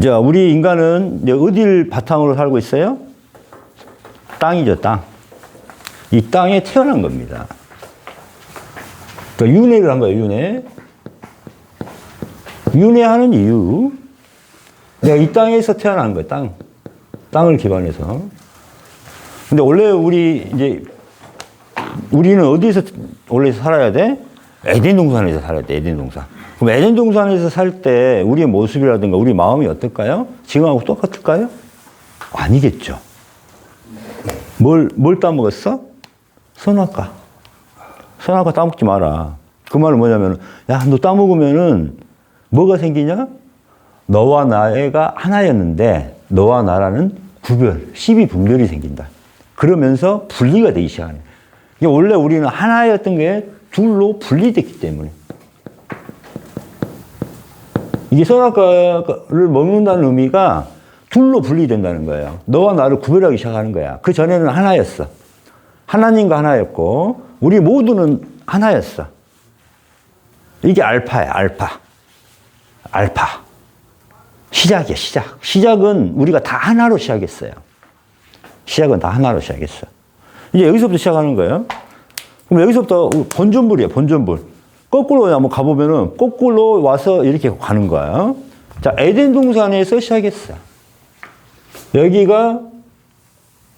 자, 우리 인간은 이제 어디를 바탕으로 살고 있어요? 땅이죠, 땅. 이 땅에 태어난 겁니다. 그러니까 윤회를 한 거예요, 윤회. 윤회하는 이유. 내가 이 땅에서 태어난 거예요, 땅. 땅을 기반해서. 근데 원래 우리는 어디서 원래 살아야 돼? 에덴 동산에서 살아야 돼, 에덴 동산. 그럼 에덴 동산에서 살 때 우리의 모습이라든가 우리 마음이 어떨까요? 지금하고 똑같을까요? 아니겠죠. 뭘 따먹었어? 선악과. 선악과 따먹지 마라. 그 말은 뭐냐면, 야, 너 따먹으면은 뭐가 생기냐? 너와 나가 하나였는데, 너와 나라는 구별, 시비 분별이 생긴다. 그러면서 분리가 되기 시작하네. 이게 원래 우리는 하나였던 게 둘로 분리됐기 때문에. 이게 선악과를 먹는다는 의미가 둘로 분리된다는 거예요. 너와 나를 구별하기 시작하는 거야. 그 전에는 하나였어. 하나님과 하나였고, 우리 모두는 하나였어. 이게 알파야, 알파. 알파. 시작이야, 시작. 시작은 우리가 다 하나로 시작했어요. 시작은 다 하나로 시작했어. 이제 여기서부터 시작하는 거예요. 그럼 여기서부터 본전불이에요, 본전불. 거꾸로 한번 가보면은, 거꾸로 와서 이렇게 가는 거예요. 자, 에덴 동산에서 시작했어. 여기가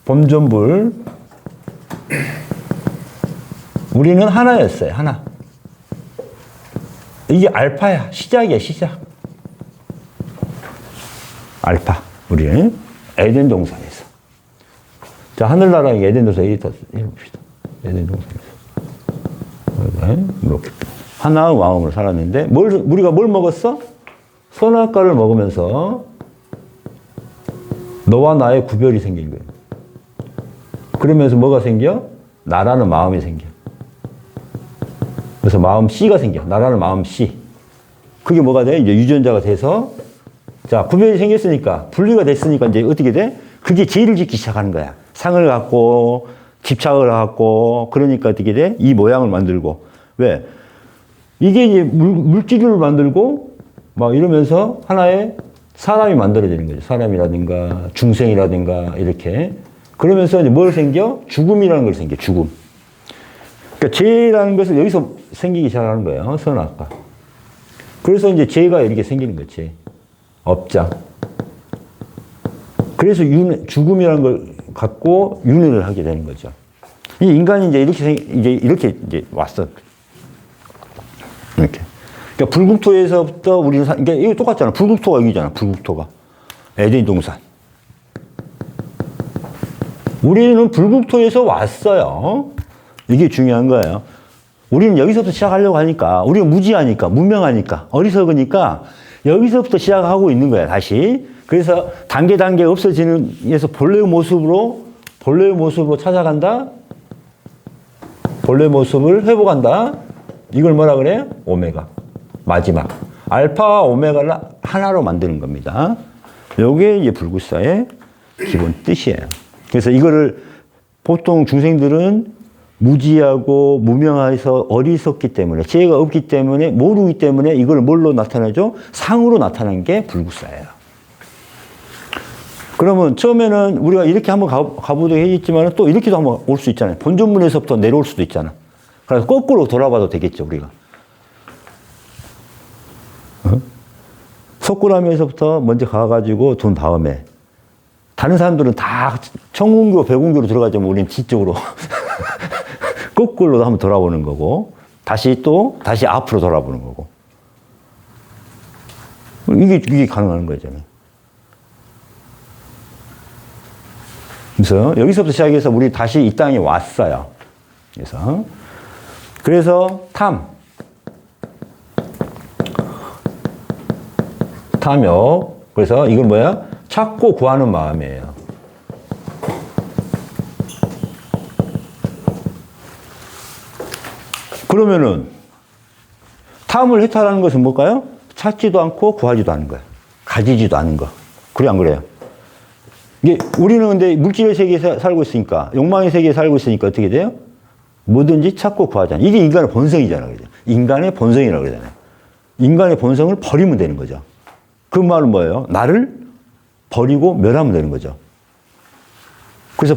본전불. 우리는 하나였어요, 하나. 이게 알파야, 시작이야, 시작. 알파, 우리는 에덴 동산에서. 자, 하늘나라의 에덴 동산 여기 더 해봅시다. 에덴 동산에서. 이렇게 하나의 마음으로 살았는데, 우리가 뭘 먹었어? 선악과를 먹으면서 너와 나의 구별이 생긴 거예요. 그러면서 뭐가 생겨? 나라는 마음이 생겨. 그래서 마음 C가 생겨. 나라는 마음 C. 그게 뭐가 돼? 이제 유전자가 돼서, 자, 구별이 생겼으니까, 분리가 됐으니까 이제 어떻게 돼? 그게 죄를 짓기 시작하는 거야. 상을 갖고, 집착을 갖고, 그러니까 어떻게 돼? 이 모양을 만들고. 왜? 이게 이제 물질을 만들고, 막 이러면서 하나의 사람이 만들어지는 거죠. 사람이라든가, 중생이라든가, 이렇게. 그러면서 이제 뭘 생겨? 죽음이라는 걸 생겨, 죽음. 그러니까 죄라는 것은 여기서 생기기 시작하는 거예요. 선악과. 그래서 이제 죄가 이렇게 생기는 거지. 업장. 그래서 죽음이라는 걸 갖고 윤회를 하게 되는 거죠. 이 인간이 이제 이렇게 왔어. 이렇게. 그러니까 불국토에서부터 우리는 그러니까 이게 똑같잖아. 불국토가 여기잖아. 불국토가. 에덴 동산. 우리는 불국토에서 왔어요. 이게 중요한 거예요. 우리는 여기서부터 시작하려고 하니까, 우리가 무지하니까, 무명하니까, 어리석으니까 여기서부터 시작하고 있는 거야, 다시. 그래서 단계 없어지는 에서 본래의 모습으로 찾아간다. 본래의 모습을 회복한다. 이걸 뭐라 그래요? 오메가. 마지막. 알파와 오메가를 하나로 만드는 겁니다. 요게 이제 불구사의 기본 뜻이에요. 그래서 이거를 보통 중생들은 무지하고 무명해서 어리석기 때문에, 지혜가 없기 때문에, 모르기 때문에 이걸 뭘로 나타내죠? 상으로 나타난 게 불구사예요. 그러면 처음에는 우리가 이렇게 한번 가보도록 했지만 또 이렇게도 한번 올 수 있잖아요. 본전문에서부터 내려올 수도 있잖아. 그래서 거꾸로 돌아봐도 되겠죠, 우리가. 석굴암에서부터 먼저 가가지고 돈 다음에, 다른 사람들은 다 청운교, 백운교로 들어가자면 우리는 뒤쪽으로 거꾸로 한번 돌아보는 거고, 다시 앞으로 돌아보는 거고. 이게 가능한 거잖아요. 그래서 여기서부터 시작해서 우리 다시 이 땅에 왔어요. 그래서 탐욕. 그래서 이건 뭐야? 찾고 구하는 마음이에요. 그러면은 탐을 해탈하는 것은 뭘까요? 찾지도 않고 구하지도 않는 거예요. 가지지도 않는 거. 그래 안 그래요? 이게 우리는 근데 물질의 세계에 살고 있으니까, 욕망의 세계에 살고 있으니까 어떻게 돼요? 뭐든지 찾고 구하잖아요. 이게 인간의 본성이잖아요. 그죠? 인간의 본성이라고 그러잖아요. 인간의 본성을 버리면 되는 거죠. 그 말은 뭐예요? 나를 버리고 멸하면 되는 거죠. 그래서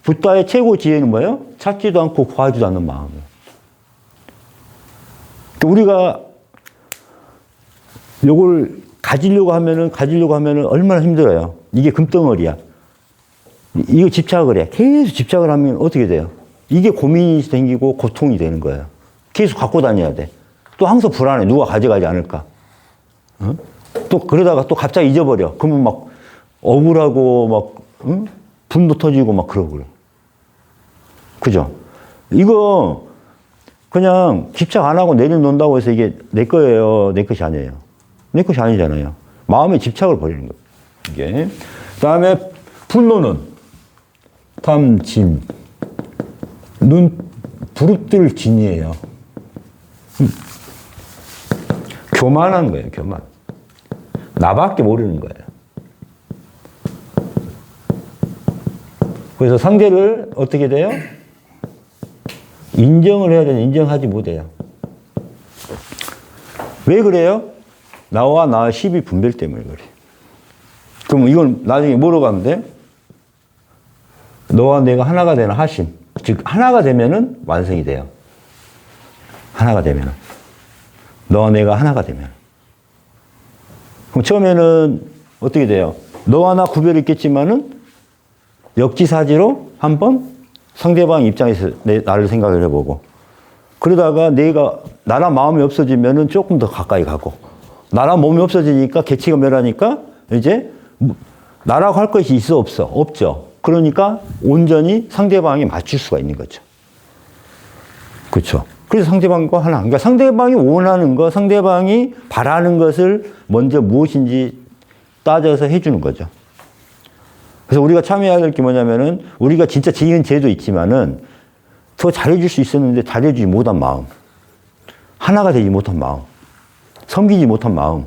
붓다의 최고 지혜는 뭐예요? 찾지도 않고 구하지도 않는 마음이에요. 우리가 요걸 가지려고 하면은 얼마나 힘들어요. 이게 금덩어리야. 이거 집착을 해. 계속 집착을 하면 어떻게 돼요? 이게 고민이 생기고 고통이 되는 거예요. 계속 갖고 다녀야 돼. 또 항상 불안해. 누가 가져가지 않을까? 어? 또 그러다가 또 갑자기 잊어버려. 그러면 막 억울하고 막 응? 분노 터지고 막 그러고 그래. 그죠? 이거 그냥 집착 안 하고 내려놓는다고 해서 이게 내 거예요, 내 것이 아니에요. 내 것이 아니잖아요. 마음의 집착을 버리는 거예요. 이게. 그다음에 분노는 탐, 진, 눈 부릅뜨를 진이에요. 교만한 거예요, 교만. 나밖에 모르는 거예요. 그래서 상대를 어떻게 돼요? 인정을 해야 되는데 인정하지 못해요. 왜 그래요? 나와 나의 시비 분별 때문에 그래. 그럼 이건 나중에 뭐로 가면 돼? 너와 내가 하나가 되는 하심. 즉 하나가 되면은 완성이 돼요. 하나가 되면은. 너와 내가 하나가 되면. 그럼 처음에는 어떻게 돼요? 너와 나 구별이 있겠지만은 역지사지로 한번 상대방 입장에서 나를 생각을 해보고 그러다가 내가 나랑 마음이 없어지면은 조금 더 가까이 가고 나랑 몸이 없어지니까 개체가 멸하니까 이제 나라고 할 것이 있어 없어? 없죠. 그러니까 온전히 상대방에 맞출 수가 있는 거죠. 그렇죠. 그래서 상대방과 하나. 그러니까 상대방이 원하는 것, 상대방이 바라는 것을 먼저 무엇인지 따져서 해주는 거죠. 그래서 우리가 참여해야 될 게 뭐냐면은 우리가 진짜 지은 죄도 있지만은 더 잘해줄 수 있었는데 잘해주지 못한 마음. 하나가 되지 못한 마음. 섬기지 못한 마음.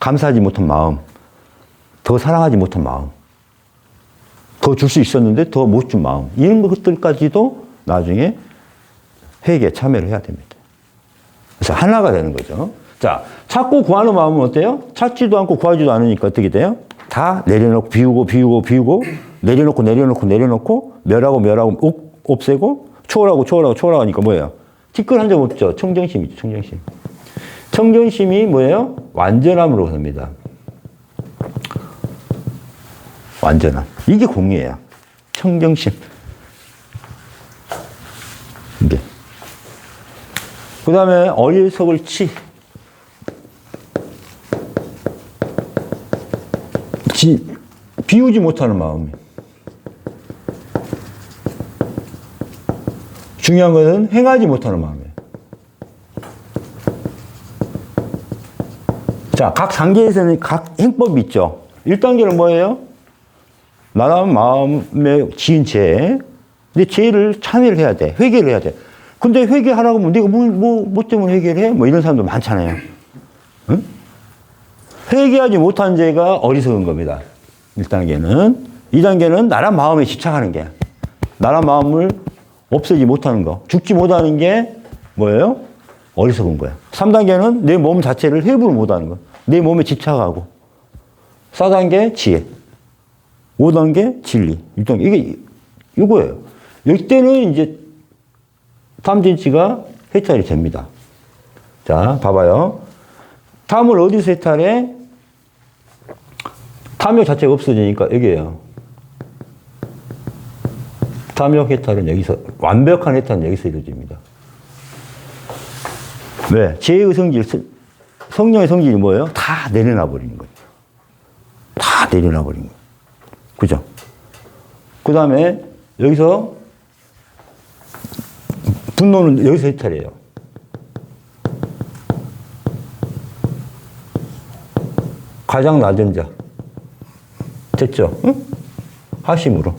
감사하지 못한 마음. 더 사랑하지 못한 마음. 더 줄 수 있었는데 더 못 준 마음. 이런 것들까지도 나중에 회개에 참여를 해야 됩니다. 그래서 하나가 되는 거죠. 자, 찾고 구하는 마음은 어때요? 찾지도 않고 구하지도 않으니까 어떻게 돼요? 다 내려놓고 비우고 내려놓고 멸하고 없애고 초월하고 하니까 뭐예요? 티끌 한 점 없죠. 청정심이죠. 청정심. 청정심이 뭐예요? 완전함으로 삽니다. 완전함. 이게 공이에요. 청정심. 이게. 그 다음에 어리석을 비우지 못하는 마음. 중요한 것은 행하지 못하는 마음이에요. 자, 각 단계에서는 각 행법이 있죠. 1단계는 뭐예요? 나라는 마음에 지은 죄. 근데 죄를 참회를 해야 돼. 회개를 해야 돼. 근데 회개하라고 하면 네가 뭐 때문에 회개를 해? 뭐 이런 사람도 많잖아요. 응? 회개하지 못한 죄가 어리석은 겁니다. 1단계는. 2단계는 나란 마음에 집착하는 게. 나란 마음을 없애지 못하는 거. 죽지 못하는 게 뭐예요? 어리석은 거야. 3단계는 내 몸 자체를 회복을 못하는 거. 내 몸에 집착하고. 4단계 지혜. 5단계 진리. 6단계. 이게 이거예요. 이때는 이제 탐진치가 해탈이 됩니다. 자, 봐봐요. 탐을 어디서 해탈해? 탐욕 자체가 없어지니까 여기에요. 탐욕 해탈은 여기서, 완벽한 해탈은 여기서 이루어집니다. 왜? 죄의 성질, 성령의 성질이 뭐예요? 다 내려놔 버리는 거예요. 다 내려놔 버리는 거예요. 그죠? 그 다음에 여기서 분노는 여기서 해탈이에요. 가장 낮은 자. 됐죠? 응? 하심으로.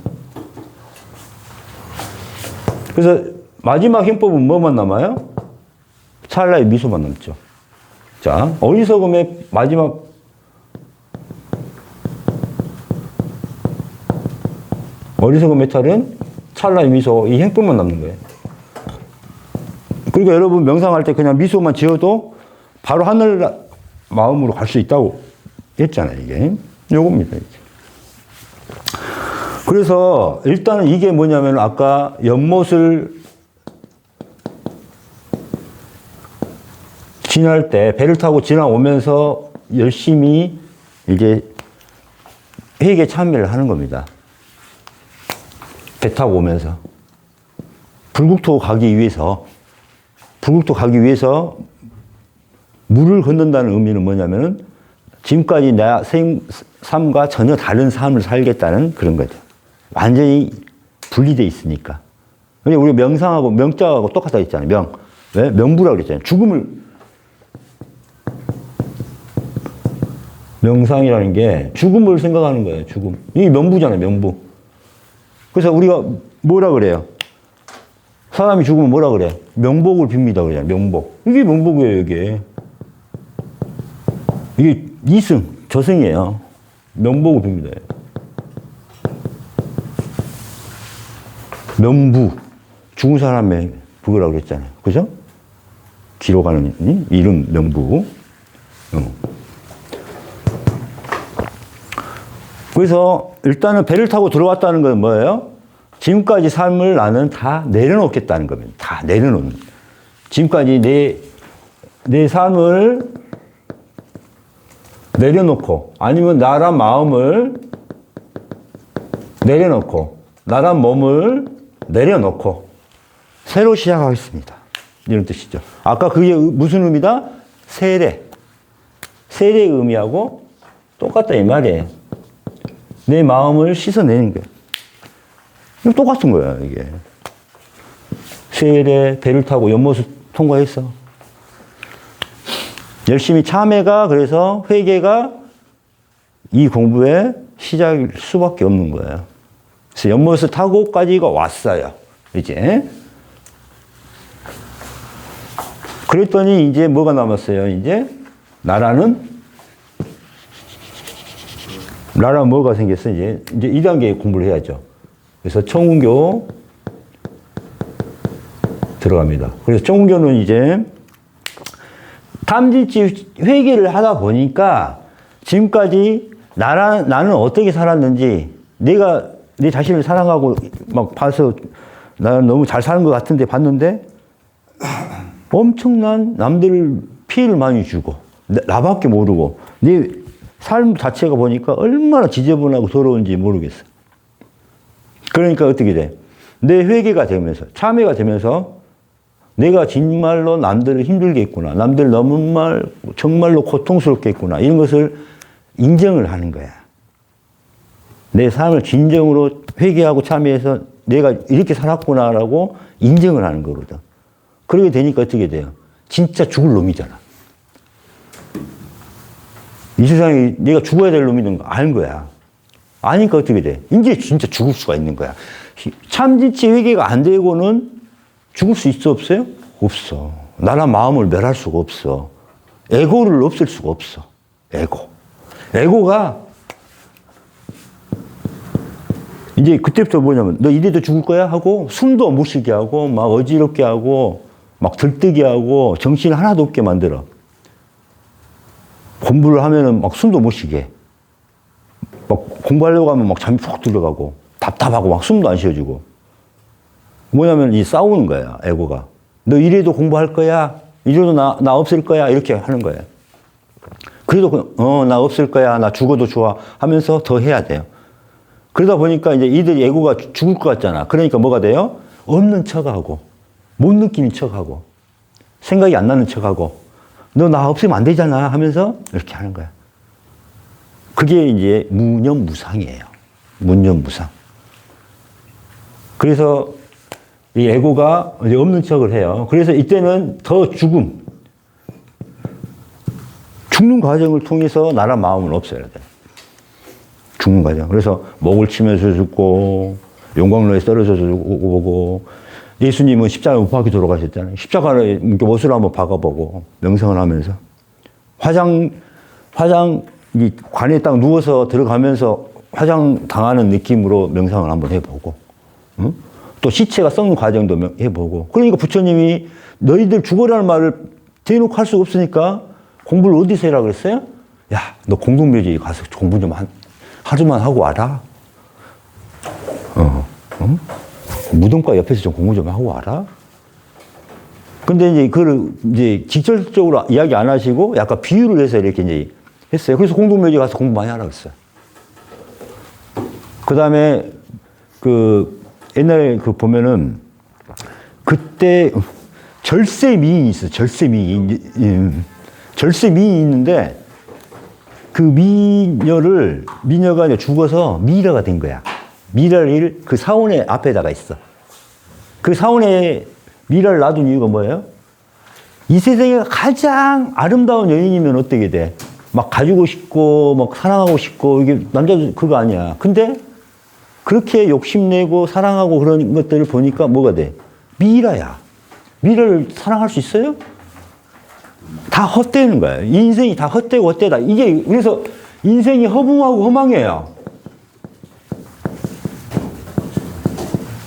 그래서 마지막 행법은 뭐만 남아요? 찰나의 미소만 남죠. 자, 어리석음의 마지막 어리석음 해탈은 찰나의 미소, 이 행법만 남는 거예요. 그러니까 여러분 명상할 때 그냥 미소만 지어도 바로 하늘 마음으로 갈 수 있다고 했잖아요, 이게. 요겁니다, 이게. 그래서 일단은 이게 뭐냐면 아까 연못을 지날 때 배를 타고 지나오면서 열심히 이제 회개에 참여를 하는 겁니다. 배 타고 오면서. 불국토 가기 위해서 물을 건넌다는 의미는 뭐냐면은 지금까지 내 삶과 전혀 다른 삶을 살겠다는 그런 거죠. 완전히 분리되어 있으니까. 근데 우리 명상하고 명자하고 똑같다 했잖아요. 왜? 명부라고 그랬잖아요. 명상이라는 게 죽음을 생각하는 거예요. 죽음. 이게 명부잖아요. 명부. 그래서 우리가 뭐라 그래요? 사람이 죽으면 뭐라 그래? 명복을 빕니다. 그러잖아요. 명복. 이게 명복이에요. 이게 이승, 저승이에요. 명복을 빕니다. 명부. 죽은 사람의 부라고 그랬잖아요. 그죠? 기록하는 이름 명부. 그래서 일단은 배를 타고 들어왔다는 건 뭐예요? 지금까지 삶을 나는 다 내려놓겠다는 겁니다. 다 내려놓는. 지금까지 내 삶을 내려놓고, 아니면 나란 마음을 내려놓고, 나란 몸을 내려놓고, 새로 시작하겠습니다. 이런 뜻이죠. 아까 그게 무슨 의미다? 세례. 세례의 의미하고 똑같다, 이 말이에요. 내 마음을 씻어내는 거예요. 똑같은 거야, 이게. 세례, 배를 타고 연못을 통과했어. 열심히 참회가, 그래서 회개가 이 공부의 시작일 수밖에 없는 거예요. 그래서 연못을 타고까지가 왔어요. 이제. 그랬더니 이제 뭐가 남았어요? 이제 나라는 뭐가 생겼어? 이제 2단계 공부를 해야죠. 그래서 청운교 들어갑니다. 그래서 청운교는 이제 탐진치 회개를 하다 보니까 지금까지 나는 어떻게 살았는지, 내가 내 자신을 사랑하고 막 봐서 나는 너무 잘 사는 것 같은데 봤는데 엄청난 남들 피해를 많이 주고 나밖에 모르고 내 삶 자체가 보니까 얼마나 지저분하고 더러운지 모르겠어. 그러니까 어떻게 돼? 내 회개가 되면서, 참회가 되면서 내가 정말로 남들을 힘들게 했구나. 남들 너무 정말로 고통스럽게 했구나. 이런 것을 인정을 하는 거야. 내 삶을 진정으로 회개하고 참회해서 내가 이렇게 살았구나라고 인정을 하는 거거든. 그렇게 되니까 어떻게 돼요? 진짜 죽을 놈이잖아. 이 세상에 내가 죽어야 될 놈이든 아는 거야. 아니까 어떻게 돼? 이제 진짜 죽을 수가 있는 거야. 참진치 회개가 안 되고는 죽을 수 있어, 없어요? 없어. 나란 마음을 멸할 수가 없어. 에고를 없앨 수가 없어. 에고가 이제 그때부터 뭐냐면 너 이래도 죽을 거야? 하고 숨도 못 쉬게 하고 막 어지럽게 하고 막 들뜨게 하고 정신 하나도 없게 만들어. 공부를 하면은 막 숨도 못 쉬게. 막 공부하려고 하면 막 잠이 푹 들어가고 답답하고 막 숨도 안 쉬어지고. 뭐냐면 이 싸우는 거야, 에고가. 너 이래도 공부할 거야? 이래도 나 없을 거야? 이렇게 하는 거야. 그래도 나 없을 거야. 나 죽어도 좋아. 하면서 더 해야 돼요. 그러다 보니까 이제 이들이 에고가 죽을 것 같잖아. 그러니까 뭐가 돼요? 없는 척하고, 못 느끼는 척하고, 생각이 안 나는 척하고, 너 나 없으면 안 되잖아 하면서 이렇게 하는 거야. 그게 이제 무념무상이에요. 무념무상. 그래서 이 에고가 이제 없는 척을 해요. 그래서 이때는 더 죽는 과정을 통해서 나란 마음을 없애야 돼. 죽는 과정. 그래서 목을 치면서 죽고, 용광로에 떨어져서 죽고, 예수님은 십자가에 못 박혀 돌아가셨잖아요. 십자가에 못을 한번 박아보고, 명상을 하면서. 이 관에 딱 누워서 들어가면서 화장 당하는 느낌으로 명상을 한번 해보고, 응? 또 시체가 썩는 과정도 해보고. 그러니까 부처님이 너희들 죽어라는 말을 대놓고 할 수가 없으니까 공부를 어디서 해라 그랬어요? 야, 너 공동묘지 가서 공부 좀 하루만 하고 와라. 응? 무덤가 옆에서 좀 공부 좀 하고 와라. 근데 이제 그걸 이제 직접적으로 이야기 안 하시고 약간 비유를 해서 이렇게 이제 했어요. 그래서 공동묘지 가서 공부 많이 하라 그랬어요. 그 다음에 옛날에 보면은 그때 절세 미인이 있어요. 절세 미인. 절세 미인이 있는데 그 미녀가 이제 죽어서 미라가 된 거야. 미라를 그 사원의 앞에다가 있어. 그 사원에 미라를 놔둔 이유가 뭐예요? 이 세상에 가장 아름다운 여인이면 어떻게 돼? 막 가지고 싶고, 막 사랑하고 싶고, 이게 남자도 그거 아니야. 근데 그렇게 욕심내고 사랑하고 그런 것들을 보니까 뭐가 돼? 미라야. 미라를 사랑할 수 있어요? 다 헛되는 거예요. 인생이 다 헛되고 헛되다. 이게, 그래서 인생이 허무하고 허망해요.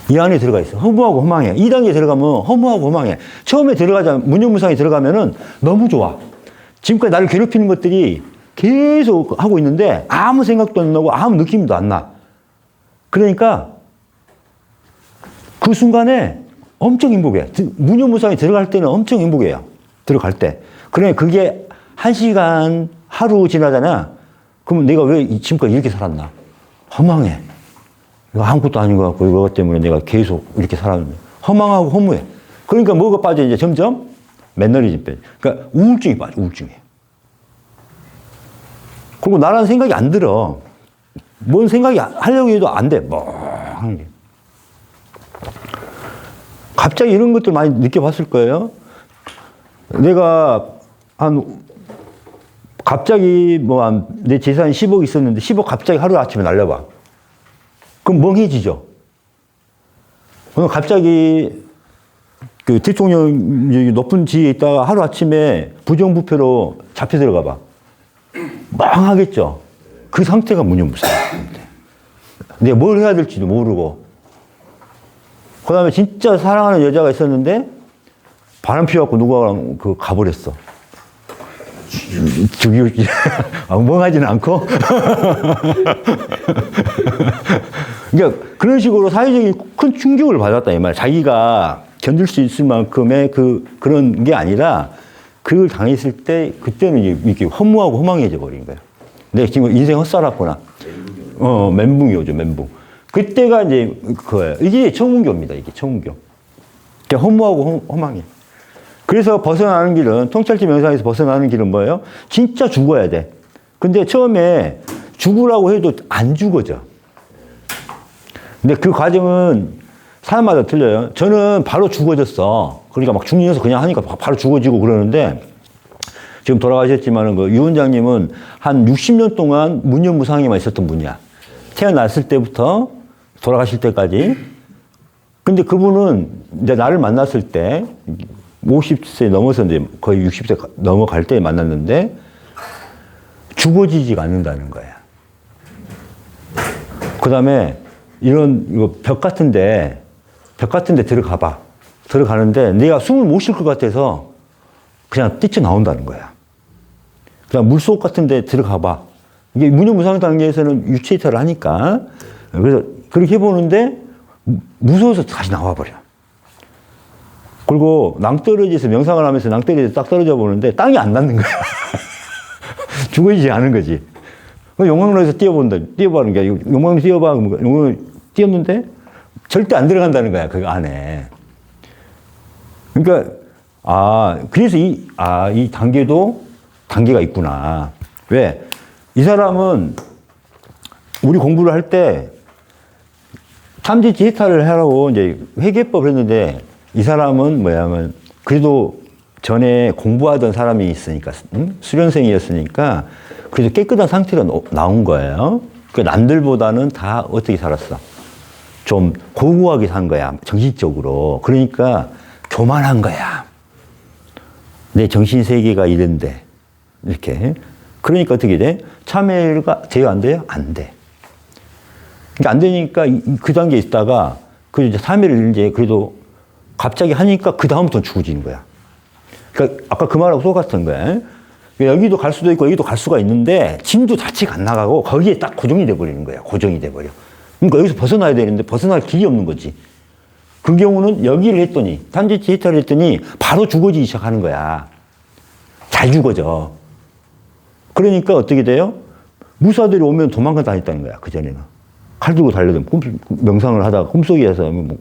이 안에 들어가 있어. 허무하고 허망해. 2단계 들어가면 허무하고 허망해. 처음에 무념무상에 들어가면은 너무 좋아. 지금까지 나를 괴롭히는 것들이 계속 하고 있는데 아무 생각도 안 나고 아무 느낌도 안 나. 그러니까 그 순간에 엄청 행복해. 무념무상에 들어갈 때는 엄청 행복해요. 들어갈 때. 그러니까 그게 1시간, 하루 지나잖아. 그러면 내가 왜 지금까지 이렇게 살았나? 허망해. 이거 아무것도 아닌 것 같고, 이거 때문에 내가 계속 이렇게 살았는데. 허망하고 허무해. 그러니까 뭐가 빠져, 이제 점점? 매너리즘 빠져. 그러니까 우울증이 빠져, 우울증이. 그리고 나라는 생각이 안 들어. 뭔 생각이 하려고 해도 안 돼. 멍한 게. 갑자기 이런 것들 많이 느껴봤을 거예요. 내가 갑자기 내 재산이 10억 있었는데 10억 갑자기 하루아침에 날려봐. 그럼 멍해지죠. 그럼 갑자기 그 대통령 높은 지위에 있다가 하루아침에 부정부패로 잡혀 들어가 봐. 망하겠죠. 그 상태가 무념무상. 내가 뭘 해야 될지도 모르고. 그 다음에 진짜 사랑하는 여자가 있었는데 바람 피워갖고 누구랑 가버렸어. 멍하지는 않고. 그러니까 그런 식으로 사회적인 큰 충격을 받았다, 이 말. 자기가 견딜 수 있을 만큼의 그런 게 아니라 그걸 당했을 때 그때는 이렇게 허무하고 허망해져 버린 거야. 내가 지금 인생 헛살았구나. 멘붕이 오죠, 멘붕. 그때가 이제 그거예요. 이게 청운교입니다, 이게 청운교. 그러니까 허무하고 허망해. 그래서 벗어나는 길은, 통찰지 명상에서 벗어나는 길은 뭐예요? 진짜 죽어야 돼. 근데 처음에 죽으라고 해도 안 죽어져. 근데 그 과정은 사람마다 틀려요. 저는 바로 죽어졌어. 그러니까 막 죽는 그냥 하니까 바로 죽어지고 그러는데, 지금 돌아가셨지만 유 원장님은 한 60년 동안 무념무상에만 있었던 분이야. 태어났을 때부터 돌아가실 때까지. 근데 그분은 이제 나를 만났을 때 50세 넘어서 이제 거의 60세 넘어갈 때 만났는데 죽어지지가 않는다는 거야. 그 다음에 이거 벽 같은데 들어가 봐. 들어가는데 내가 숨을 못 쉴 것 같아서 그냥 뛰쳐나온다는 거야. 그냥 물속 같은데 들어가 봐. 이게 무념무상 단계에서는 유체 이탈을 하니까. 그래서 그렇게 해보는데 무서워서 다시 나와버려. 그리고 낭떠러지에서 명상을 하면서 낭떠러지에서 딱 떨어져 보는데 땅이 안 닿는 거야. 죽어지지 않은 거지. 용광로에서 뛰어보는 게, 용광로 뛰어봐. 용광로 뛰었는데 절대 안 들어간다는 거야, 그 안에. 그러니까, 그래서 이 단계도 단계가 있구나. 왜? 이 사람은 우리 공부를 할 때 탐지치 해탈을 하라고 이제 회계법을 했는데 이 사람은 뭐냐면 그래도 전에 공부하던 사람이 있으니까, 수련생이었으니까 그래도 깨끗한 상태가 나온 거예요. 그 남들보다는 다 어떻게 살았어? 좀 고고하게 산 거야, 정신적으로. 그러니까 교만한 거야. 내 정신 세계가 이런데. 이렇게. 그러니까 어떻게 돼? 참회가 돼요, 안 돼요? 안 돼. 그러니까 안 되니까 그 단계에 있다가 그 이제 참회를 이제 그래도 갑자기 하니까 그 다음부터는 죽어지는 거야. 그러니까 아까 그 말하고 똑같은 거야. 여기도 갈 수도 있고 여기도 갈 수가 있는데 진도 자체가 안 나가고 거기에 딱 고정이 돼 버리는 거야. 고정이 돼 버려. 그러니까 여기서 벗어나야 되는데 벗어날 길이 없는 거지. 그 경우는 여기를 했더니 탐지치 해탈을 했더니 바로 죽어지기 시작하는 거야. 잘 죽어져. 그러니까 어떻게 돼요? 무사들이 오면 도망가 다녔다는 거야. 그전에는 칼 들고 달려든 명상을 하다가 꿈속에서 뭐.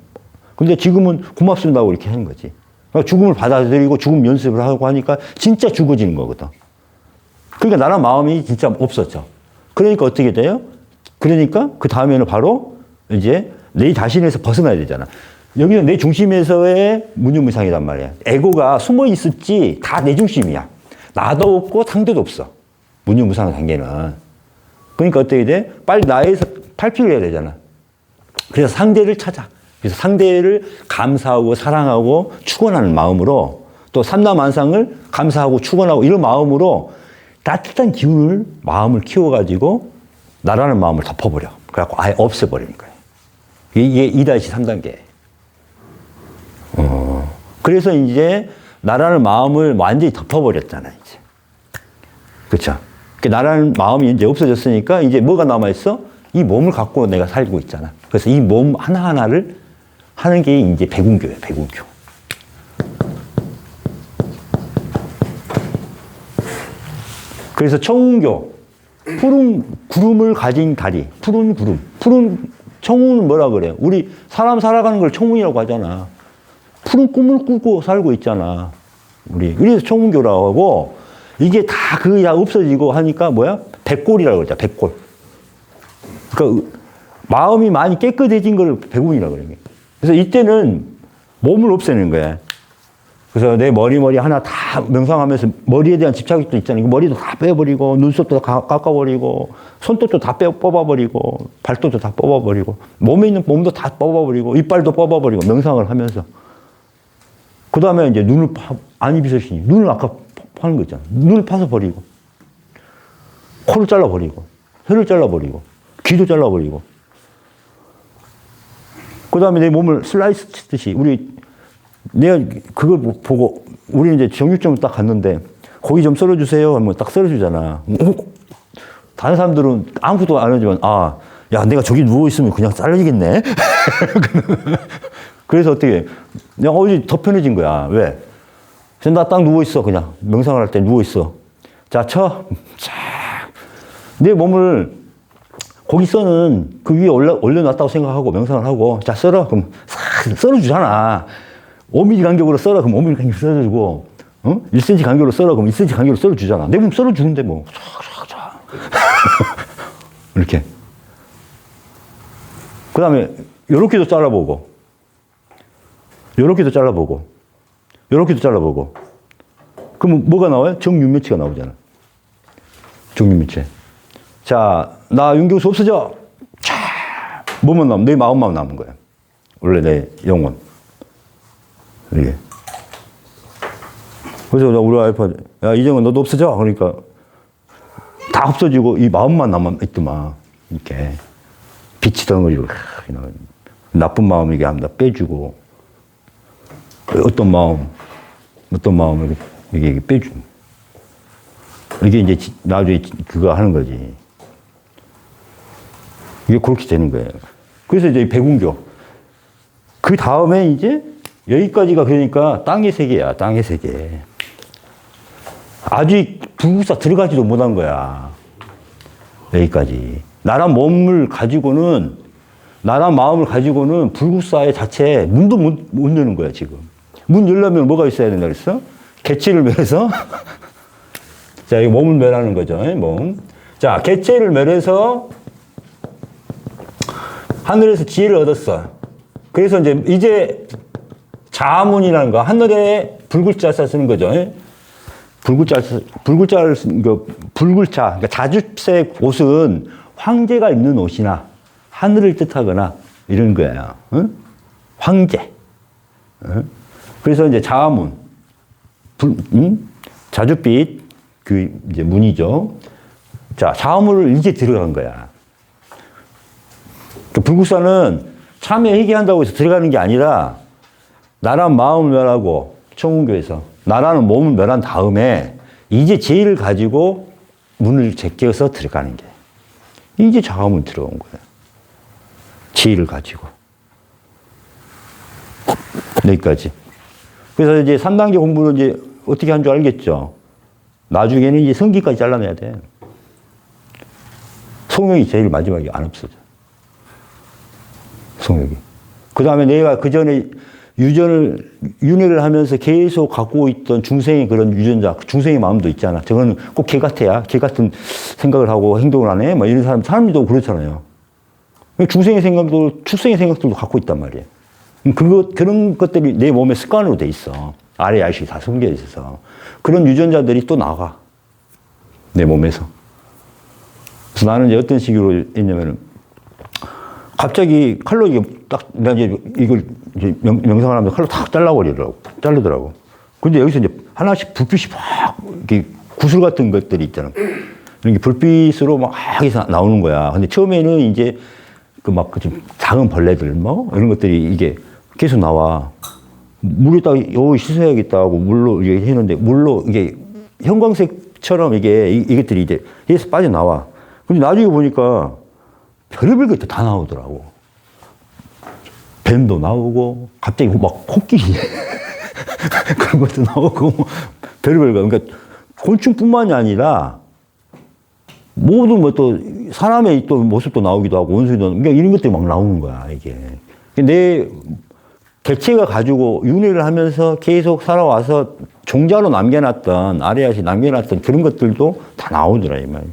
근데 지금은 고맙습니다고 이렇게 하는 거지. 그러니까 죽음을 받아들이고 죽음 연습을 하고 하니까 진짜 죽어지는 거거든. 그러니까 나란 마음이 진짜 없었죠. 그러니까 어떻게 돼요? 그러니까 그 다음에는 바로 이제 내 자신에서 벗어나야 되잖아. 여기는 내 중심에서의 무념무상이란 말이야. 에고가 숨어 있었지 다 내 중심이야. 나도 없고 상대도 없어. 무념무상 단계는. 그러니까 어떻게 돼? 빨리 나에서 탈피를 해야 되잖아. 그래서 상대를 찾아. 그래서 상대를 감사하고 사랑하고 축원하는 마음으로 또 삼라만상을 감사하고 축원하고 이런 마음으로 따뜻한 기운을 마음을 키워가지고 나라는 마음을 덮어버려. 그래갖고 아예 없애버리는 거예요. 이게 2-3단계. 그래서 이제 나라는 마음을 완전히 덮어버렸잖아요. 이제. 그렇죠. 나라는 마음이 이제 없어졌으니까 이제 뭐가 남아있어? 이 몸을 갖고 내가 살고 있잖아. 그래서 이 몸 하나하나를 하는 게 이제 백운교예요. 백운교. 그래서 청운교. 푸른 구름을 가진 다리. 푸른 구름. 푸른 청운은 뭐라 그래요? 우리 사람 살아가는 걸 청운이라고 하잖아. 푸른 꿈을 꾸고 살고 있잖아. 우리. 그래서 청운교라고 하고, 이게 다 그게 다 없어지고 하니까 뭐야? 백골이라고 그러죠. 백골. 그러니까 마음이 많이 깨끗해진 걸 백운이라고 그래요. 그래서 이때는 몸을 없애는 거야. 그래서 내 머리 하나 다 명상하면서 머리에 대한 집착도 있잖아요. 머리도 다 빼버리고, 눈썹도 다 깎아버리고, 손톱도 다 뽑아버리고, 발톱도 다 뽑아버리고, 몸에 있는 몸도 다 뽑아버리고, 이빨도 뽑아버리고, 명상을 하면서. 그 다음에 이제 눈을 안이 비서시니, 눈을 아까 파는 거 있잖아. 눈을 파서 버리고, 코를 잘라버리고, 혀를 잘라버리고, 귀도 잘라버리고. 그 다음에 내 몸을 슬라이스 치듯이, 내가 그걸 보고, 우리 이제 정육점을 딱 갔는데, 고기 좀 썰어주세요 하면 딱 썰어주잖아. 다른 사람들은 아무것도 안 하지만, 아, 야, 내가 저기 누워있으면 그냥 잘라지겠네? 그래서 어떻게, 내가 어디 더 편해진 거야. 왜? 그래서 나 딱 누워있어, 그냥. 명상을 할 때 누워있어. 자, 쳐. 쫙. 내 몸을 고기 써는 그 위에 올려놨다고 생각하고 명상을 하고, 자, 썰어. 그럼 싹 썰어주잖아. 5mm 간격으로 썰어. 그럼 5mm 간격으로 썰어주고, 1cm 간격으로 썰어. 그럼 1cm 간격으로 썰어주잖아. 내 몸 썰어주는데 뭐. 쫙쫙쫙. 이렇게. 그 다음에, 요렇게도 잘라보고, 요렇게도 잘라보고, 요렇게도 잘라보고. 그럼 뭐가 나와요? 정윤매치가 나오잖아. 정윤매치. 자, 나 윤교수 없어져. 촤! 뭐만 남아? 내 마음만 남은 거야. 원래 내 영혼. 이게. 그래서 우리 와이프, 야, 이정은 너도 없어져. 그러니까 다 없어지고 이 마음만 남아있더만. 이렇게. 빛이 덩어리고, 나쁜 마음 이게 합니다. 빼주고. 어떤 마음을 이게 빼주고. 이게 이제 나중에 그거 하는 거지. 이게 그렇게 되는 거예요. 그래서 이제 백운교. 그 다음에 이제 여기까지가 그러니까 땅의 세계야, 땅의 세계. 아직 불국사 들어가지도 못한 거야. 여기까지. 나란 몸을 가지고는, 나란 마음을 가지고는 불국사의 자체에 문도 못 여는 거야, 지금. 문 열려면 뭐가 있어야 된다 그랬어? 개체를 멸해서. 자, 이 몸을 멸하는 거죠, 몸. 자, 개체를 멸해서 하늘에서 지혜를 얻었어. 그래서 이제 자문이라는 거, 하늘에 붉을자 쓰는 거죠. 붉을자, 그러니까 자주색 옷은 황제가 입는 옷이나 하늘을 뜻하거나 이런 거예요. 응? 황제. 응? 그래서 이제 자문, 자줏빛, 이제 문이죠. 자, 자문을 이제 들어간 거야. 그 불국사는 참회 회개한다고 해서 들어가는 게 아니라 나란 마음을 멸하고 청운교에서 나라는 몸을 멸한 다음에 이제 지혜를 가지고 문을 제껴서 들어가는 게. 이제 자아문 들어온 거예요. 지혜를 가지고. 여기까지. 그래서 이제 3단계 공부를 이제 어떻게 한 줄 알겠죠? 나중에는 이제 성기까지 잘라내야 돼. 성욕이 제일 마지막에 안 없어져. 성욕이. 그 다음에 내가 그 전에 윤회를 하면서 계속 갖고 있던 중생의 그런 유전자, 중생의 마음도 있잖아. 저거는 꼭 개 같아야. 개 같은 생각을 하고 행동을 하네. 뭐 이런 사람들도 그렇잖아요. 중생의 생각도, 축생의 생각들도 갖고 있단 말이에요. 그런 것들이 내 몸에 습관으로 돼 있어. 아래 알식이 다 숨겨 있어서. 그런 유전자들이 또 나가. 내 몸에서. 그래서 나는 이제 어떤 식으로 했냐면은, 갑자기 칼로 이게 딱, 내가 이제 이걸 이제 명상을 하면서 칼로 탁 자르더라고. 근데 여기서 이제 하나씩 불빛이 막, 이렇게 구슬 같은 것들이 있잖아. 이렇게 불빛으로 막 해서 나오는 거야. 근데 처음에는 이제 그 막 좀 작은 벌레들 뭐 이런 것들이 이게 계속 나와. 물에다가 씻어야겠다 하고 물로 이게 했는데 물로 이게 형광색처럼 이것들이 이제 해서 빠져나와. 근데 나중에 보니까 별의별 것도 다 나오더라고. 뱀도 나오고, 갑자기 막 코끼리. 그런 것도 나오고, 별의별 거. 그러니까 곤충뿐만이 아니라, 모든 뭐 또, 사람의 또 모습도 나오기도 하고, 원숭이도, 그러니까 이런 것들이 막 나오는 거야, 이게. 내 개체가 가지고 윤회를 하면서 계속 살아와서 종자로 남겨놨던, 아래아시 남겨놨던 그런 것들도 다 나오더라, 이 말이야.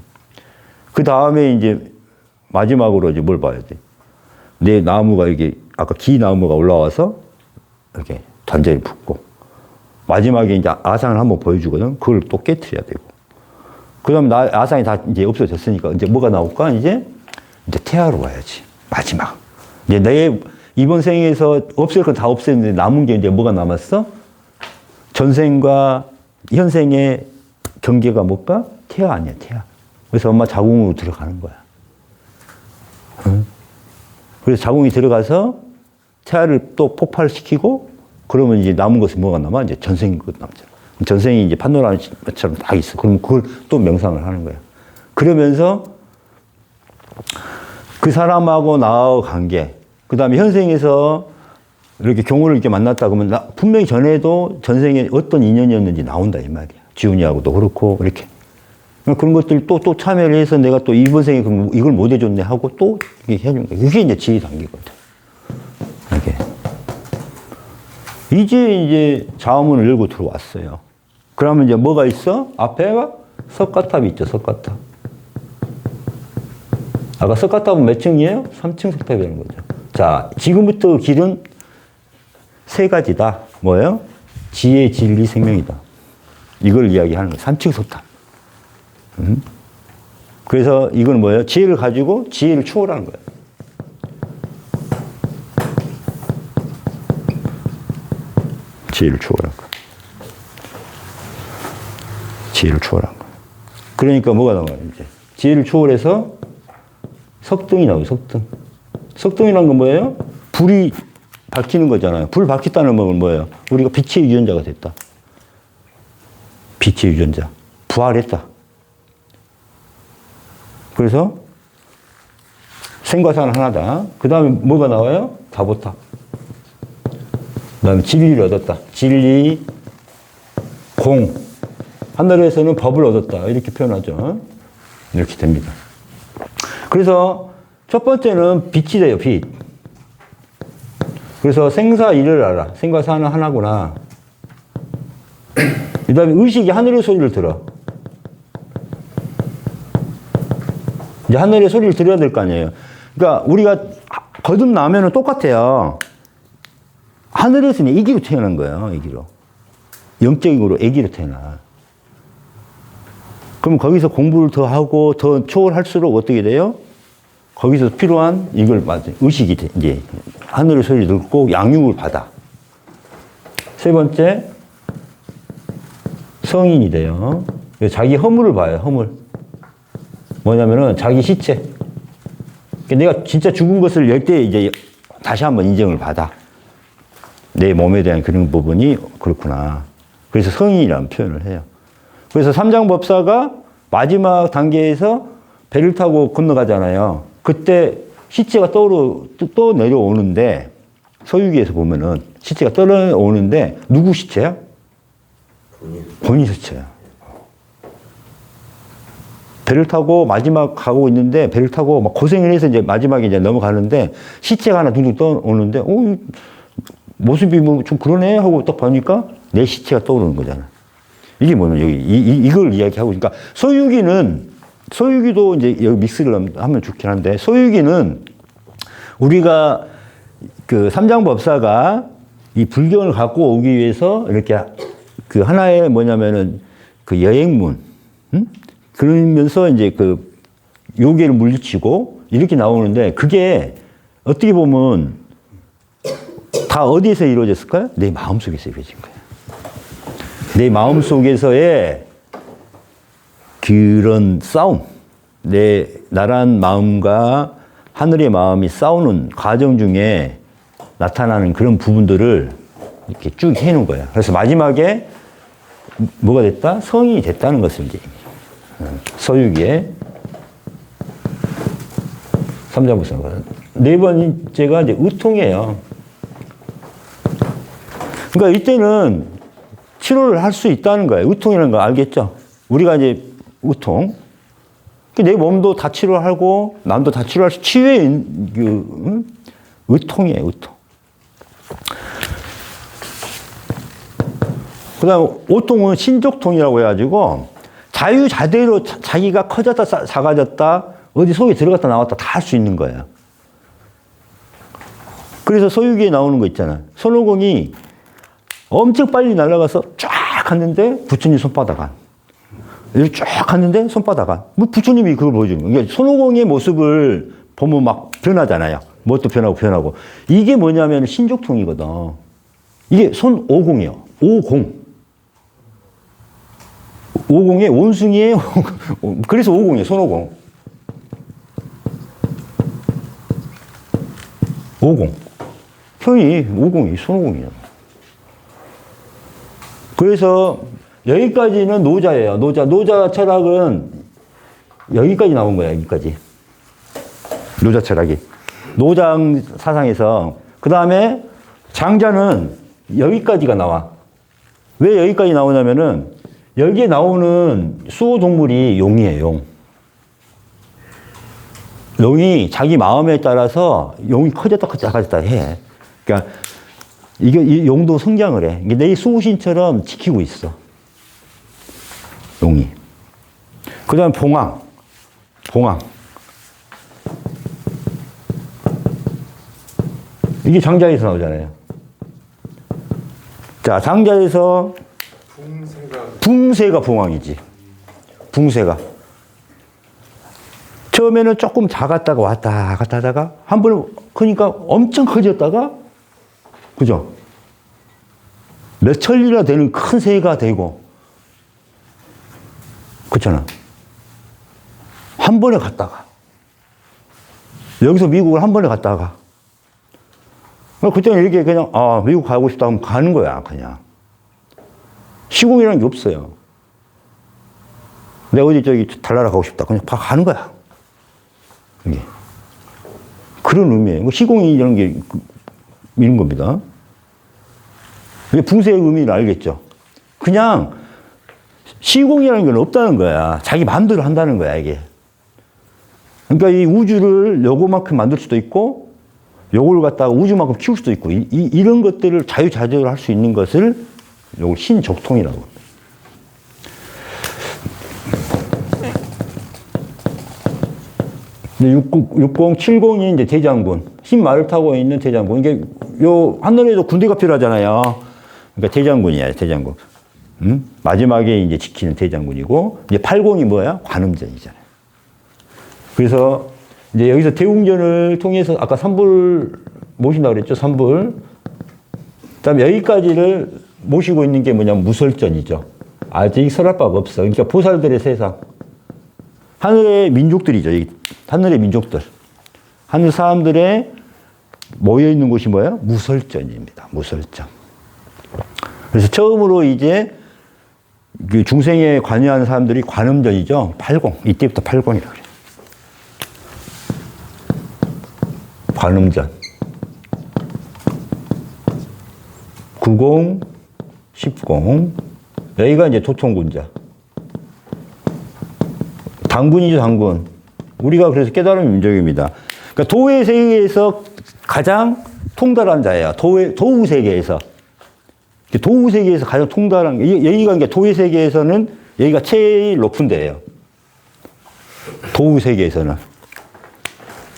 그 다음에 이제, 마지막으로 이제 뭘 봐야 돼? 내 나무가 이게, 아까 기 나무가 올라와서 이렇게 단전이 붙고, 마지막에 이제 아상을 한번 보여주거든? 그걸 또 깨트려야 되고. 그 다음에 아상이 다 이제 없어졌으니까 이제 뭐가 나올까? 이제 태아로 와야지. 마지막. 이제 내 이번 생에서 없앨 건 다 없앴는데 남은 게 이제 뭐가 남았어? 전생과 현생의 경계가 뭘까? 태아 아니야, 태아. 그래서 엄마 자궁으로 들어가는 거야. 응? 그래서 자궁이 들어가서 태아를 또 폭발시키고 그러면 이제 남은 것은 뭐가 남아? 이제 전생이 것 남잖아. 전생이 이제 판도라처럼 다 있어. 그러면 그걸 또 명상을 하는 거야. 그러면서 그 사람하고 나하고 관계, 그 다음에 현생에서 이렇게 경우를 이렇게 만났다 그러면 분명히 전에도 전생에 어떤 인연이었는지 나온다 이 말이야. 지훈이하고도 그렇고 이렇게. 그런 것들 또 참여를 해서 내가 또 이번 생에 이걸 못 해줬네 하고 또 이게 해준 거야. 이게 이제 지혜 단계거든. 이게. 이제 자아문을 열고 들어왔어요. 그러면 이제 뭐가 있어? 앞에가 석가탑이 있죠, 석가탑. 아까 석가탑은 몇 층이에요? 3층 석탑이라는 거죠. 자, 지금부터 길은 세 가지다. 뭐예요? 지혜, 진리, 생명이다. 이걸 이야기하는 거예요. 3층 석탑. 그래서 이건 뭐예요? 지혜를 가지고 지혜를 추월하는 거예요. 지혜를 추월한 거예요. 지혜를 추월한 거예요. 그러니까 뭐가 나와요, 이제? 지혜를 추월해서 석등이 나와요, 석등. 석등이란 건 뭐예요? 불이 밝히는 거잖아요. 불 밝혔다는 건 뭐예요? 우리가 빛의 유전자가 됐다. 빛의 유전자. 부활했다. 그래서 생과사는 하나다. 그 다음에 뭐가 나와요? 다보탑. 그 다음에 진리를 얻었다. 진리, 공. 하늘에서는 법을 얻었다. 이렇게 표현하죠. 이렇게 됩니다. 그래서 첫 번째는 빛이 돼요, 빛. 그래서 생사 이를 알아. 생과 사는 하나구나. 그 다음에 의식이 하늘의 소리를 들어. 이제 하늘의 소리를 들어야 될 거 아니에요. 그러니까 우리가 거듭나면은 똑같아요. 하늘에서는 애기로 태어난 거예요, 애기로. 영적으로 애기로 태어나. 그럼 거기서 공부를 더 하고 더 초월할수록 어떻게 돼요? 거기서 필요한 이걸 맞아. 의식이 이제 하늘의 소리를 듣고 양육을 받아. 세 번째, 성인이 돼요. 자기 허물을 봐요, 허물. 뭐냐면은 자기 시체. 내가 진짜 죽은 것을 열 때 이제 다시 한번 인정을 받아. 내 몸에 대한 그런 부분이 그렇구나. 그래서 성인이라는 표현을 해요. 그래서 삼장법사가 마지막 단계에서 배를 타고 건너가잖아요. 그때 시체가 또 내려오는데, 서유기에서 보면은 시체가 떠오르는데, 누구 시체야? 본인 시체야. 배를 타고 마지막 가고 있는데, 배를 타고 막 고생을 해서 이제 마지막에 이제 넘어가는데, 시체가 하나 둥둥 떠오르는데, 모습이 뭐 좀 그러네? 하고 딱 보니까 내 시체가 떠오르는 거잖아. 이게 뭐냐면, 여기, 이걸 이야기하고, 그러니까 소유기도 이제 여기 믹스를 하면 좋긴 한데, 소유기는 우리가 그 삼장법사가 이 불경을 갖고 오기 위해서 이렇게 그 하나의 뭐냐면은 그 여행문, 그러면서 이제 그 요괴를 물리치고 이렇게 나오는데, 그게 어떻게 보면 다 어디에서 이루어졌을까요? 내 마음 속에서 이루어진 거예요. 내 마음 속에서의 그런 싸움, 나란 마음과 하늘의 마음이 싸우는 과정 중에 나타나는 그런 부분들을 이렇게 쭉 해놓은 거예요. 그래서 마지막에 뭐가 됐다? 성이 됐다는 것을 이제 서유기의 삼장법사가. 네 번째가 이제 의통이에요. 그러니까 이때는 치료를 할 수 있다는 거예요. 의통이라는 거 알겠죠? 우리가 이제 의통. 내 몸도 다 치료하고, 남도 다 치료할 수, 치유의 의통이에요, 의통. 그 다음, 오통은 신족통이라고 해가지고, 자유자재로 자기가 커졌다, 작아졌다, 어디 속에 들어갔다 나왔다 다 할 수 있는 거예요. 그래서 소유기에 나오는 거 있잖아. 손오공이 엄청 빨리 날아가서 쫙 갔는데, 부처님 손바닥 안. 이렇게 쫙 갔는데 손바닥 안. 뭐 부처님이 그걸 보여주는 거예요. 그러니까 손오공의 모습을 보면 막 변하잖아요. 뭣도 변하고. 이게 뭐냐면 신족통이거든. 이게 손오공이요. 오공의 원숭이에요. 그래서 오공이에요. 손오공. 오공. 편이 오공이 손오공이에요. 그래서 여기까지는 노자예요. 노자 철학은 여기까지 나온 거야, 여기까지. 노자 철학이. 노장 사상에서. 그 다음에 장자는 여기까지가 나와. 왜 여기까지 나오냐면은 여기에 나오는 수호동물이 용이에요, 용. 용이 자기 마음에 따라서 용이 커졌다 작아졌다 해. 그러니까 이 용도 성장을 해. 내 수호신처럼 지키고 있어. 용이. 그 다음 봉황. 이게 장자에서 나오잖아요. 자, 장자에서 붕세가 봉황이지. 붕세가. 처음에는 조금 작았다가 왔다 갔다 하다가 한 번에 크니까 엄청 커졌다가, 그죠? 몇 천리나 되는 큰 새가 되고, 그렇잖아. 한 번에 갔다가 여기서 미국을 한 번에 갔다가, 그때는 이렇게 그냥 미국 가고 싶다 하면 가는 거야. 그냥 시공이라는 게 없어요. 내가 어디 달나라 가고 싶다 그냥 가는 거야. 이게 그런 의미예요. 시공이라는 게 이런 겁니다. 이게 붕세의 의미를 알겠죠? 그냥 시공이라는 건 없다는 거야. 자기 마음대로 한다는 거야, 이게. 그러니까 이 우주를 요거만큼 만들 수도 있고, 요걸 갖다가 우주만큼 키울 수도 있고, 이런 것들을 자유자재로 할 수 있는 것을 요걸 신족통이라고 합니다. 근데 6070이 이제 대장군. 흰 말을 타고 있는 대장군. 이게 요 하늘에도 군대가 필요하잖아요. 그러니까 대장군이야, 대장군. 마지막에 이제 지키는 대장군이고, 이제 80이 뭐야? 관음전이잖아요. 그래서 이제 여기서 대웅전을 통해서 아까 삼불 모신다고 그랬죠? 삼불. 그 다음에 여기까지를 모시고 있는 게 뭐냐면 무설전이죠. 아직 설할 바가 없어. 그러니까 보살들의 세상. 하늘의 민족들이죠. 하늘의 민족들. 하늘 사람들의 모여있는 곳이 뭐예요? 무설전입니다. 무설전. 그래서 처음으로 이제 그 중생에 관여하는 사람들이 관음전이죠. 80. 이때부터 80이라고 그래요. 관음전. 90, 10. 여기가 이제 도통군자. 당군이죠, 당군. 우리가 그래서 깨달은 민족입니다. 그러니까 도의 세계에서 가장 통달한 자예요. 도우 세계에서. 도우 세계에서 가장 통달한, 여기가 그러니까 도의 세계에서는 여기가 제일 높은 데예요. 도우 세계에서는.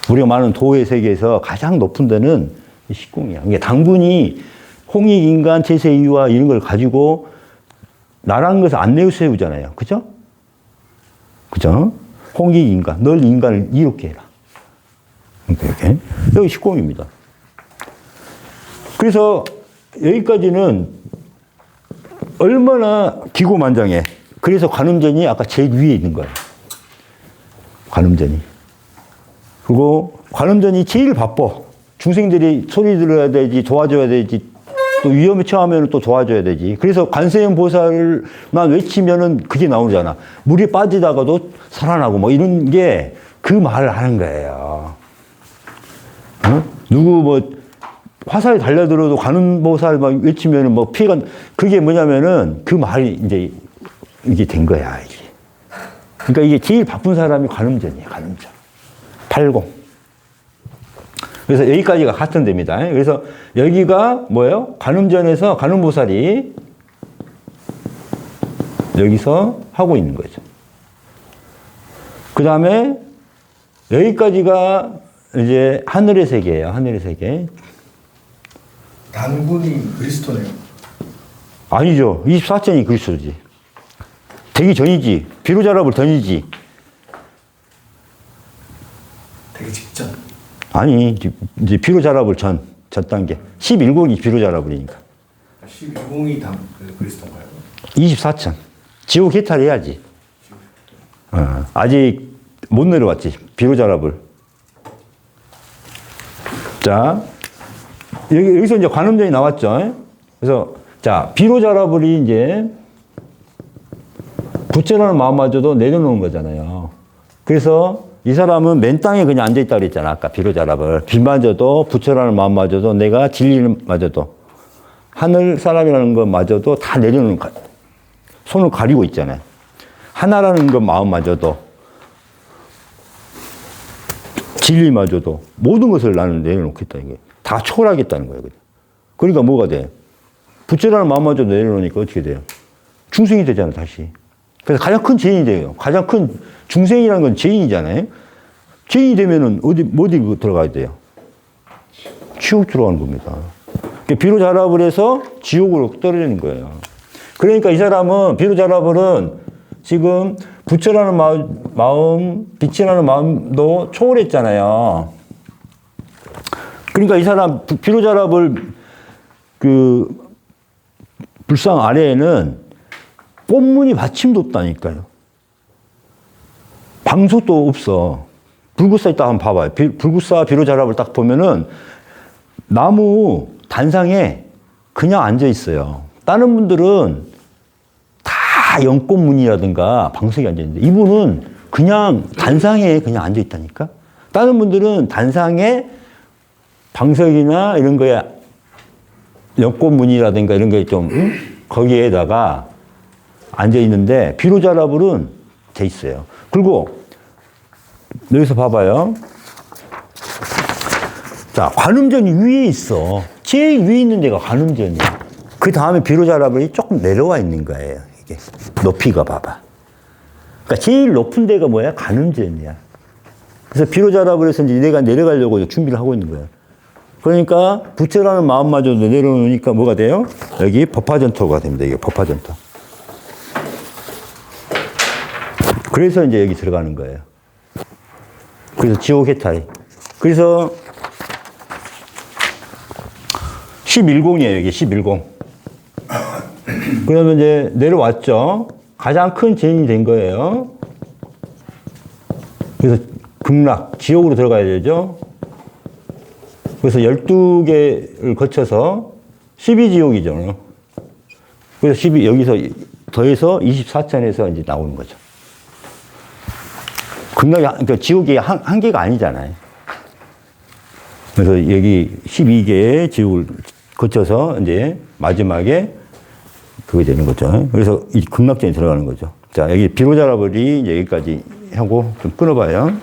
우리가 말하는 도의 세계에서 가장 높은 데는 식공이야. 그러니까 당분이 홍익, 인간, 재세, 이유와 이런 걸 가지고 나라는 것을 안 내세우잖아요. 그죠? 그죠? 홍익, 인간. 널 인간을 이롭게 해라. 이렇게. 여기 식공입니다. 그래서 여기까지는 얼마나 기고만장해. 그래서 관음전이 아까 제일 위에 있는 거예요. 관음전이. 그리고 관음전이 제일 바빠. 중생들이 소리 들어야 되지, 도와줘야 되지, 또 위험에 처하면 또 도와줘야 되지. 그래서 관세음 보살만 외치면은 그게 나오잖아. 물에 빠지다가도 살아나고 뭐 이런 게 그 말을 하는 거예요. 어? 누구 뭐 화살이 달려들어도 관음보살 막 외치면은 뭐 피해가, 그게 뭐냐면은 그 말이 이제 이게 된 거야, 이게. 그러니까 이게 제일 바쁜 사람이 관음전이에요, 관음전. 80. 그래서 여기까지가 같은 데입니다. 그래서 여기가 뭐예요? 관음전에서 관음보살이 여기서 하고 있는 거죠. 그 다음에 여기까지가 이제 하늘의 세계예요, 하늘의 세계. 당군이 그리스도네요. 아니죠. 24전이 그리스도지. 되기 전이지. 비로자랍을 전이지. 되기 직전. 아니, 이제 비로자랍을 전 단계. 11공이 비로자랍이니까. 11공이 그리스도인가요? 24천. 지옥 해탈해야지. 아직 못 내려왔지. 비로자랍을. 자, 여기서 이제 관음전이 나왔죠. 그래서, 자, 비로자랍을이 이제 부처라는 마음마저도 내려놓은 거잖아요. 그래서 이 사람은 맨 땅에 그냥 앉아있다 그랬잖아. 아까 비로자랍을. 비마저도 부처라는 마음마저도 내가 진리를 마저도 하늘 사람이라는 것마저도 다 내려놓은, 손을 가리고 있잖아요. 하나라는 것 마음마저도 진리마저도 모든 것을 나는 내려놓겠다. 이게 다 초월하겠다는 거예요. 그러니까 뭐가 돼? 부처라는 마음마저 내려놓으니까 어떻게 돼요? 중생이 되잖아, 다시. 그래서 가장 큰 죄인이 돼요. 가장 큰 중생이라는 건 죄인이잖아요. 죄인이 되면은 어디 들어가야 돼요? 지옥 들어가는 겁니다. 비로자랍을 해서 지옥으로 떨어지는 거예요. 그러니까 이 사람은, 비로자랍을은 지금 부처라는 마음, 빛이라는 마음도 초월했잖아요. 그러니까 이 사람, 비로자랍을 그 불상 아래에는 꽃무늬 받침도 없다니까요. 방석도 없어. 불구사 있다 한번 봐봐요. 불구사 비로자랍을 딱 보면은 나무 단상에 그냥 앉아 있어요. 다른 분들은 다 연꽃무늬라든가 방석에 앉아 있는데 이분은 그냥 단상에 그냥 앉아 있다니까. 다른 분들은 단상에 방석이나 이런 거에 연꽃무늬라든가 이런 게 좀 거기에다가 앉아 있는데 비로자랍을은 돼 있어요. 그리고 여기서 봐봐요. 자, 관음전이 위에 있어. 제일 위에 있는 데가 관음전이야. 그 다음에 비로자랍을이 조금 내려와 있는 거예요. 이게 높이가 봐봐. 그러니까 제일 높은 데가 뭐야? 관음전이야. 그래서 비로자랍을에서 이제 내가 내려가려고 준비를 하고 있는 거야. 그러니까 부처라는 마음마저도 내려놓으니까 뭐가 돼요? 여기 법화전토가 됩니다. 이게 법화전토. 그래서 이제 여기 들어가는 거예요. 그래서 지옥 해탈이. 그래서 11공이에요, 이게 11공. 그러면 이제 내려왔죠. 가장 큰 죄인이 된 거예요. 그래서 극락, 지옥으로 들어가야 되죠. 그래서 12개를 거쳐서 12지옥이죠. 그래서 여기서 더해서 24천에서 이제 나오는 거죠. 극락이, 그러니까 지옥이 한 개가 아니잖아요. 그래서 여기 12개의 지옥을 거쳐서 이제 마지막에 그게 되는 거죠. 그래서 이 극락전에 들어가는 거죠. 자, 여기 비로자라버리 여기까지 하고 좀 끊어봐요.